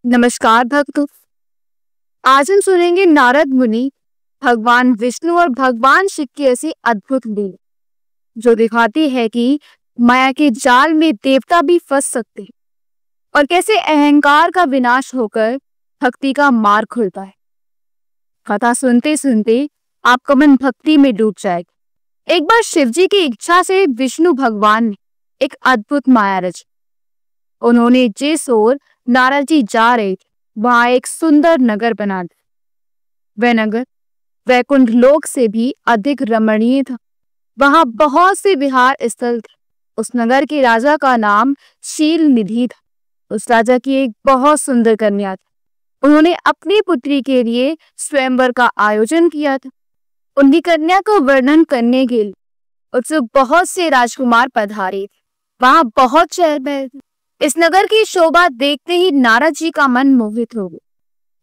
नमस्कार भक्तों। आज हम सुनेंगे नारद मुनि भगवान विष्णु और भगवान शिव की ऐसी अद्भुत लीला जो दिखाती है कि माया के जाल में देवता भी फंस सकते हैं और कैसे अहंकार का विनाश होकर भक्ति का मार्ग खुलता है। कथा सुनते सुनते आपका मन भक्ति में डूब जाएगा। एक बार शिव जी की इच्छा से विष्णु भगवान ने एक अद्भुत माया रची। उन्होंने जिस ओर नारद जी जा रहे थे वहां एक सुंदर नगर बना दिया। वह नगर वैकुंठ लोक से भी अधिक रमणीय था। वहां बहुत से विहार स्थल थे। उस नगर के राजा का नाम शील निधि था। उस राजा की एक बहुत सुंदर कन्या थी। उन्होंने अपनी पुत्री के लिए स्वयंवर का आयोजन किया था। उनकी कन्या को वर्णन करने के लिए उत्सुक बहुत से राजकुमार पधारे थे। वहां बहुत चहल पहल थी। इस नगर की शोभा देखते ही नारद जी का मन मोहित हो गया।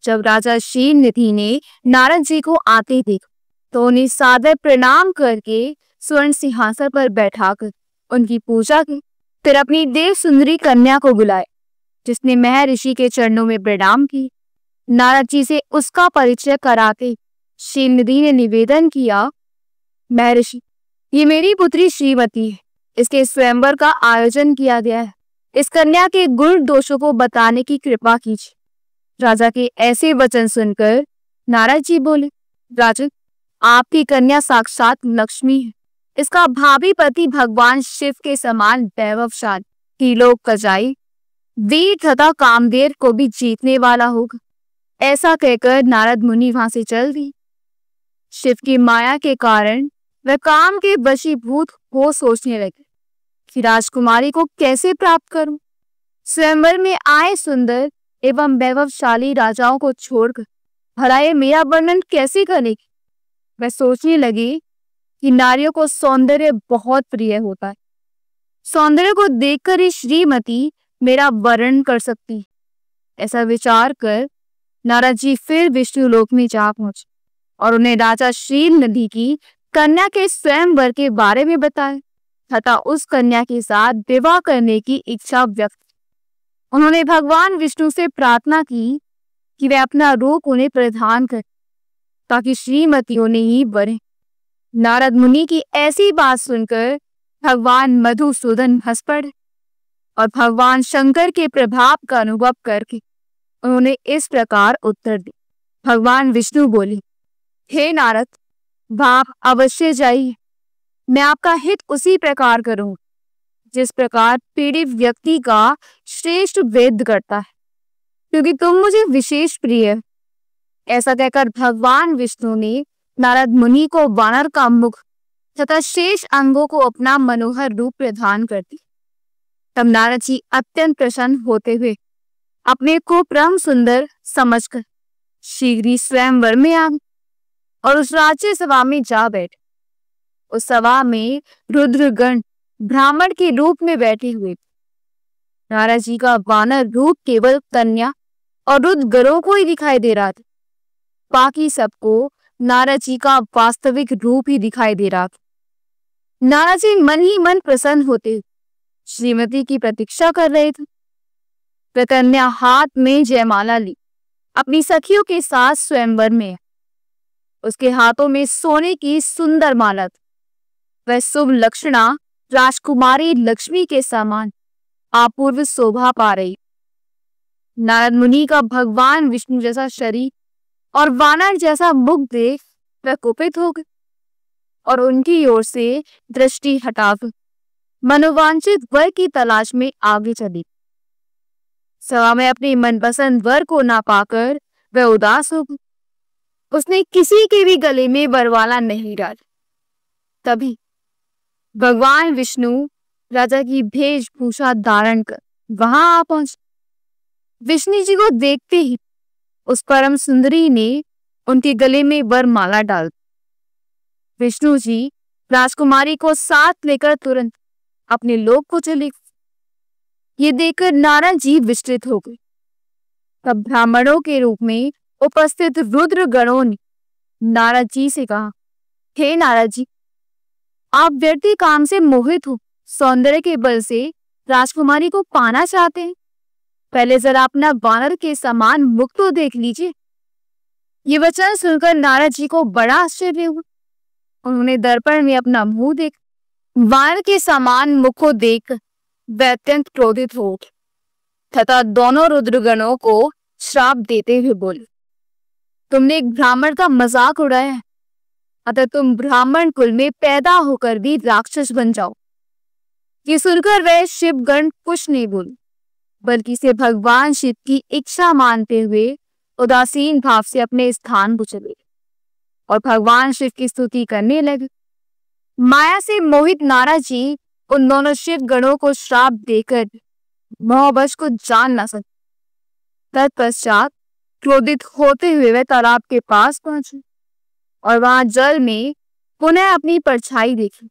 जब राजा शील निधि ने नारद जी को आते देखा तो उन्हें सादर प्रणाम करके स्वर्ण सिंहासन पर बैठाकर उनकी पूजा की। फिर अपनी देव सुंदरी कन्या को बुलाए जिसने महर्षि के चरणों में प्रणाम की। नारद जी से उसका परिचय कराते शील निधि ने निवेदन किया, महर्षि, ये मेरी पुत्री श्रीमती है। इसके स्वयंवर का आयोजन किया गया है। इस कन्या के गुण दोषों को बताने की कृपा कीजिए। राजा के ऐसे वचन सुनकर नारद जी बोले, राजन, आपकी कन्या साक्षात लक्ष्मी है। इसका भावी पति भगवान शिव के समान वैभवशाली, त्रिलोक कजाई, वीर तथा कामदेव को भी जीतने वाला होगा। ऐसा कहकर नारद मुनि वहां से चल दी। शिव की माया के कारण वह काम के वशीभूत हो सोचने लगे कि राजकुमारी को कैसे प्राप्त करूं। स्वयंवर में आए सुंदर एवं वैभवशाली राजाओं को छोड़कर भला ये मेरा वर्णन कैसे करेगी। वह सोचने लगी कि नारियों को सौंदर्य बहुत प्रिय होता है। सौंदर्य को देखकर ही श्रीमती मेरा वर्णन कर सकती। ऐसा विचार कर नारद जी फिर विष्णु लोक में जा पहुंचे और उन्हें राजा शील निधि की कन्या के स्वयंवर के बारे में बताया तथा उस कन्या के साथ विवाह करने की इच्छा व्यक्त की। उन्होंने भगवान विष्णु से प्रार्थना की कि वे अपना रूप उन्हें प्रदान करें ताकि श्रीमती उन्हें ही वरें। नारद मुनि की ऐसी बात सुनकर भगवान मधुसूदन हंस पड़े और भगवान शंकर के प्रभाव का अनुभव करके उन्होंने इस प्रकार उत्तर दिया। भगवान विष्णु बोले, हे नारद, आप अवश्य जाइए। मैं आपका हित उसी प्रकार करूं जिस प्रकार पीड़ित व्यक्ति का श्रेष्ठ वेद करता है, क्योंकि तुम मुझे विशेष प्रिय है। ऐसा कहकर भगवान विष्णु ने नारद मुनि को वानर का मुख तथा शेष अंगों को अपना मनोहर रूप प्रदान कर दी। तब नारद जी अत्यंत प्रसन्न होते हुए अपने को परम सुंदर समझकर शीघ्र ही स्वयंवर में आ और उस राज्य सभा में जा बैठे। उस सभा में रुद्रगण ब्राह्मण के रूप में बैठे हुए। नारद जी का वानर रूप केवल कन्या और रुद्रगणों को ही दिखाई दे रहा था। बाकी सबको नारद जी का वास्तविक रूप ही दिखाई दे रहा था। नारद जी मन ही मन प्रसन्न होते श्रीमती की प्रतीक्षा कर रहे थे। वह कन्या हाथ में जयमाला ली अपनी सखियों के साथ स्वयंवर में। उसके हाथों में सोने की सुंदर माला थी। वह शुभ लक्षणा राजकुमारी लक्ष्मी के समान अपूर्व शोभा पा रही। नारद मुनि का भगवान विष्णु जैसा शरीर और वानर जैसा मुख देख वह कुपित हो गए और उनकी ओर से दृष्टि हटाकर मनोवांछित वर की तलाश में आगे चली। सभा में अपने मनपसंद वर को ना पाकर वह उदास हो गई। उसने किसी के भी गले में वरमाला नहीं डाली। तभी भगवान विष्णु राजा की वेशभूषा धारण कर वहां आ पहुंचे। विष्णु जी को देखते ही उस परम सुंदरी ने उनके गले में वरमाला डाल दी। विष्णु जी राजकुमारी को साथ लेकर तुरंत अपने लोक को चले। ये देखकर नारद जी विचलित हो गए। तब ब्राह्मणों के रूप में उपस्थित रुद्रगणों ने नारद जी से कहा, हे नारद जी, आप व्यर्थी काम से मोहित हो, सौंदर्य के बल से राजकुमारी को पाना चाहते हैं। पहले जरा अपना वानर के समान मुख तो देख लीजिए। ये वचन सुनकर नारद जी को बड़ा आश्चर्य हुआ। उन्होंने दर्पण में अपना मुंह देख वानर के समान मुख को देख वे अत्यंत क्रोधित हो उठे तथा दोनों रुद्रगणों को श्राप देते हुए बोले, तुमने एक ब्राह्मण का मजाक उड़ाया है, अतः तुम ब्राह्मण कुल में पैदा होकर भी राक्षस बन जाओ। ये सुनकर वह शिवगण कुछ नहीं बोले, बल्कि इसे भगवान शिव की इच्छा मानते हुए उदासीन भाव से अपने स्थान पर चले और भगवान शिव की स्तुति करने लगे। माया से मोहित नारद जी उन दोनों शिव गणों को श्राप देकर मोहवश को जान न सके। तत्पश्चात क्रोधित होते हुए वे तालाब के पास पहुंचे और वहां जल में पुनः अपनी परछाई देखी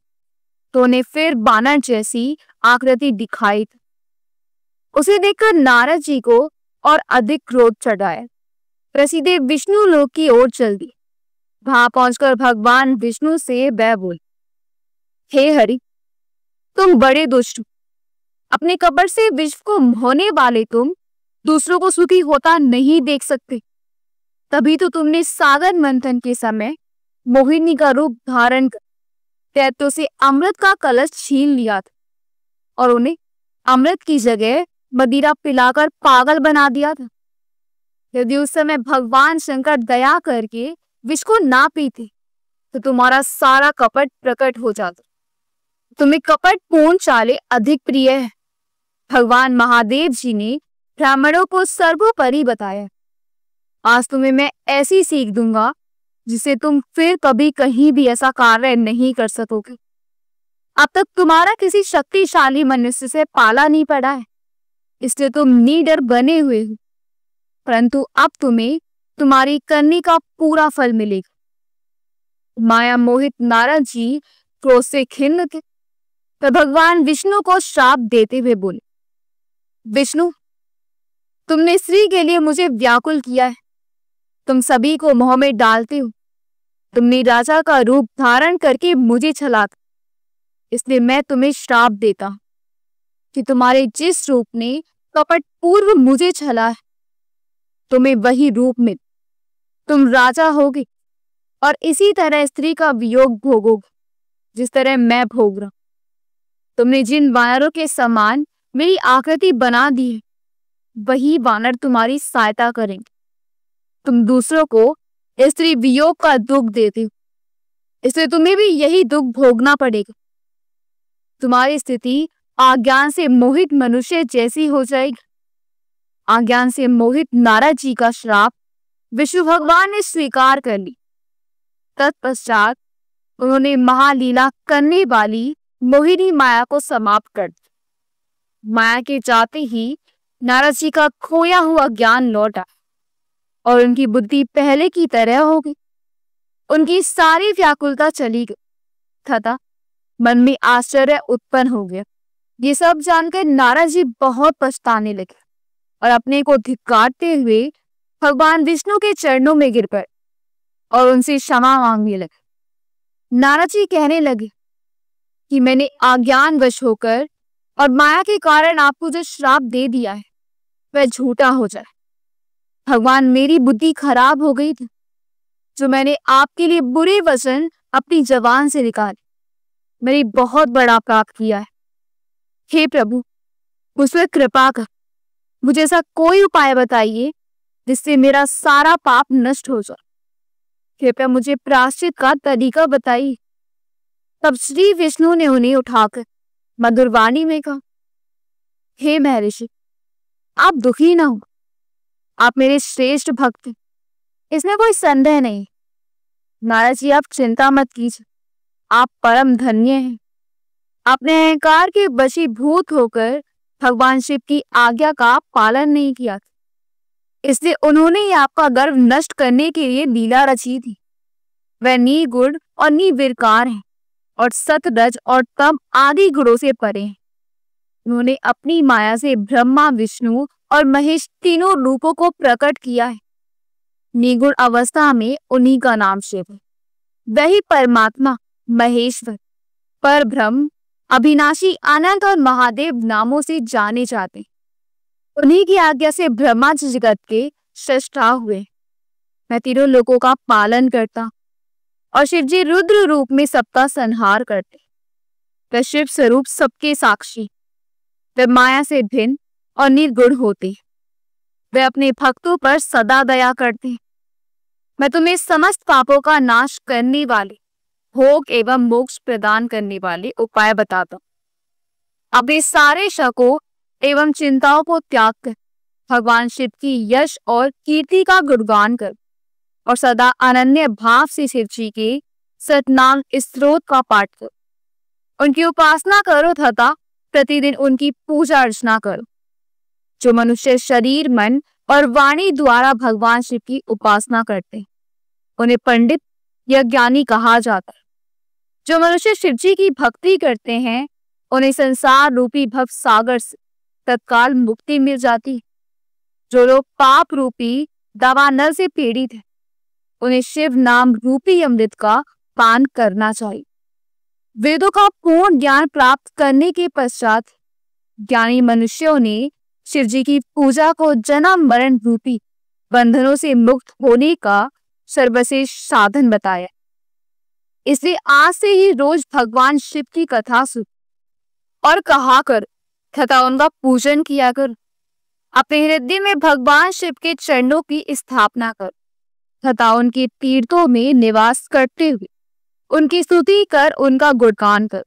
तो उन्हें फिर बानर जैसी आकृति दिखाई। उसे देखकर नारद जी को और अधिक क्रोध चढ़ाया। प्रसीदे विष्णु लोक की ओर चल दी। वहां पहुंचकर भगवान विष्णु से वह बोले, हे हरि, तुम बड़े दुष्ट हो। अपने कपट से विश्व को मोहने वाले तुम दूसरों को सुखी होता नहीं देख सकते। तभी तो तुमने सागर मंथन के समय मोहिनी का रूप धारण कर दैत्यों से अमृत का कलश छीन लिया था और उन्हें अमृत की जगह मदिरा पिलाकर पागल बना दिया था। यदि उस समय भगवान शंकर दया करके विष को ना पीते तो तुम्हारा सारा कपट प्रकट हो जाता। तुम्हें कपट पूर्ण चाले अधिक प्रिय है। भगवान महादेव जी ने ब्राह्मणों को सर्वोपरि बताया। आज तुम्हें मैं ऐसी सीख दूंगा जिसे तुम फिर कभी कहीं भी ऐसा कार्य नहीं कर सकोगे। अब तक तुम्हारा किसी शक्तिशाली मनुष्य से पाला नहीं पड़ा है, इसलिए तुम निडर बने हुए हो, परंतु अब तुम्हें तुम्हारी करनी का पूरा फल मिलेगा। माया मोहित नारद जी क्रोध से खिन्न थे तो भगवान विष्णु को श्राप देते हुए बोले, विष्णु, तुमने स्त्री के लिए मुझे व्याकुल किया है। तुम सभी को मोह में डालते हो। तुमने राजा का रूप धारण करके मुझे छलाता, इसलिए मैं तुम्हें श्राप देता हूं कि तुम्हारे जिस रूप ने कपट पूर्व मुझे छला है, तुम्हें वही रूप में तुम राजा होगे और इसी तरह स्त्री का वियोग भोगोगे जिस तरह मैं भोग रहा। तुमने जिन वानरों के समान मेरी आकृति बना दी है, वही वानर तुम्हारी सहायता करेंगे। तुम दूसरों को स्त्री वियोग का दुख देते हो, इसलिए तुम्हें भी यही दुख भोगना पड़ेगा। तुम्हारी स्थिति अज्ञान से मोहित मनुष्य जैसी हो जाएगी। अज्ञान से मोहित नारद जी का श्राप विष्णु भगवान ने स्वीकार कर ली। तत्पश्चात उन्होंने महालीला करने वाली मोहिनी माया को समाप्त कर दिया। माया के जाते ही नारद जी का खोया हुआ ज्ञान लौटा और उनकी बुद्धि पहले की तरह हो गई। उनकी सारी व्याकुलता चली गई तथा मन में आश्चर्य उत्पन्न हो गया। ये सब जानकर नारद जी बहुत पछताने लगे और अपने को धिक्कारते हुए भगवान विष्णु के चरणों में गिर पड़े और उनसे क्षमा मांगने लगे। नारद जी कहने लगे कि मैंने अज्ञानवश होकर और माया के कारण आपको जो श्राप दे दिया है वह झूठा हो जाए। भगवान, मेरी बुद्धि खराब हो गई थी जो मैंने आपके लिए बुरे वचन अपनी जबान से निकाले। मेरी बहुत बड़ा पाप किया है। हे प्रभु, मुझ पर कृपा कर, मुझे ऐसा कोई उपाय बताइए जिससे मेरा सारा पाप नष्ट हो जाए। कृपया मुझे प्रायश्चित का तरीका बताइए। तब श्री विष्णु ने उन्हें उठाकर मधुर वाणी में कहा, हे महर्षि, आप दुखी न हो। आप मेरे श्रेष्ठ भक्त हैं, इसमें कोई संदेह नहीं। नारद जी, आप चिंता मत कीजिए, आप परम धन्य हैं। आपने अहंकार के वशीभूत होकर भगवान शिव की आज्ञा का पालन नहीं किया, इसलिए उन्होंने ही आपका गर्व नष्ट करने के लिए लीला रची थी। वह निर्गुण और निर्विकार हैं और सत, रज और तम आदि गुणों से परे हैं। उन्होंने अपनी माया से ब्रह्मा, विष्णु और महेश तीनों रूपों को प्रकट किया है। निर्गुण अवस्था में उन्हीं का नाम शिव है। वही परमात्मा, महेश्वर, परब्रह्म, अविनाशी, अनंत और महादेव नामों से जाने जाते हैं। उन्हीं की आज्ञा से ब्रह्मा जी जगत के सृष्टा हुए। मैं तीनों लोगों का पालन करता और शिव जी रुद्र रूप में सबका संहार करते। वह शिव स्वरूप सबके साक्षी, वे माया से भिन्न और निर्गुण होते। वे अपने भक्तों पर सदा दया करते। मैं तुम्हें समस्त पापों का नाश करने वाले, भोग एवं मोक्ष प्रदान करने वाले उपाय बताता हूं। अपने सारे शकों एवं चिंताओं को त्याग कर भगवान शिव की यश और कीर्ति का गुणगान कर और सदा अनन्य भाव से शिव जी के सतनाम स्त्रोत का पाठ करो। उनकी उपासना करो तथा प्रतिदिन उनकी पूजा अर्चना करो। जो मनुष्य शरीर, मन और वाणी द्वारा भगवान शिव की उपासना करते हैं, उन्हें पंडित या ज्ञानी कहा जाता है। जो मनुष्य शिव जी की भक्ति करते हैं, उन्हें संसार रूपी भव सागर से तत्काल मुक्ति मिल जाती है। जो लोग पाप रूपी दावानल से पीड़ित हैं, उन्हें शिव नाम रूपी अमृत का पान करना चाहिए। वेदों का पूर्ण ज्ञान प्राप्त करने के पश्चात ज्ञानी मनुष्यों ने शिव जी की पूजा को जन्म मरण रूपी बंधनों से मुक्त होने का सर्वश्रेष्ठ साधन बताया। इसलिए आज से ही रोज भगवान शिव की कथा सुन और कहा कर तथा उनका पूजन किया कर। अपने हृदय में भगवान शिव के चरणों की स्थापना कर तथा उनके तीर्थों में निवास करते हुए उनकी स्तुति कर उनका गुणगान कर।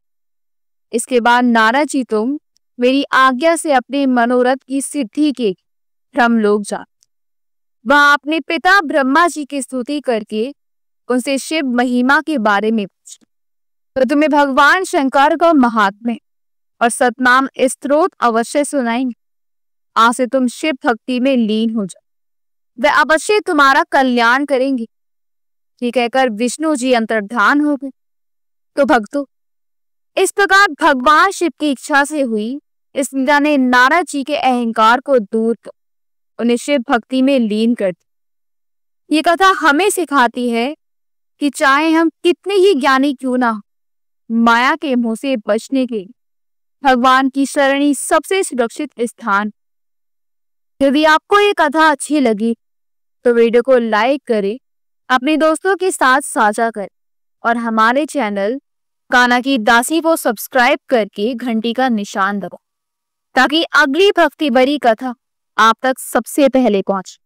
इसके बाद नारद जी तुम मेरी आज्ञा से अपने मनोरथ की सिद्धि के ब्रह्मलोक जा। वहां अपने पिता ब्रह्मा जी की स्तुति करके उनसे शिव महिमा के बारे में पूछ, तो तुम्हें भगवान शंकर का महात्म्य और सतनाम स्त्रोत अवश्य सुनाएंगे। आज से तुम शिव भक्ति में लीन हो जाओ, वे अवश्य तुम्हारा कल्याण करेंगे। ये कहकर विष्णु जी अंतर्धान हो गए। तो भक्तों, इस प्रकार भगवान शिव की इच्छा से हुई इस लीला ने नारद जी के अहंकार को दूर कर उन्हें शिव भक्ति में लीन कर दिया। ये कथा हमें सिखाती है कि चाहे हम कितने ही ज्ञानी क्यों ना हो, माया के मोह से बचने के लिए भगवान की शरण ही सबसे सुरक्षित स्थान। यदि आपको ये कथा अच्छी लगी तो वीडियो को लाइक करें, अपने दोस्तों के साथ साझा करें और हमारे चैनल कान्हा की दासी को सब्सक्राइब करके घंटी का निशान दबाएं ताकि अगली भक्ति भरी कथा आप तक सबसे पहले पहुंचे।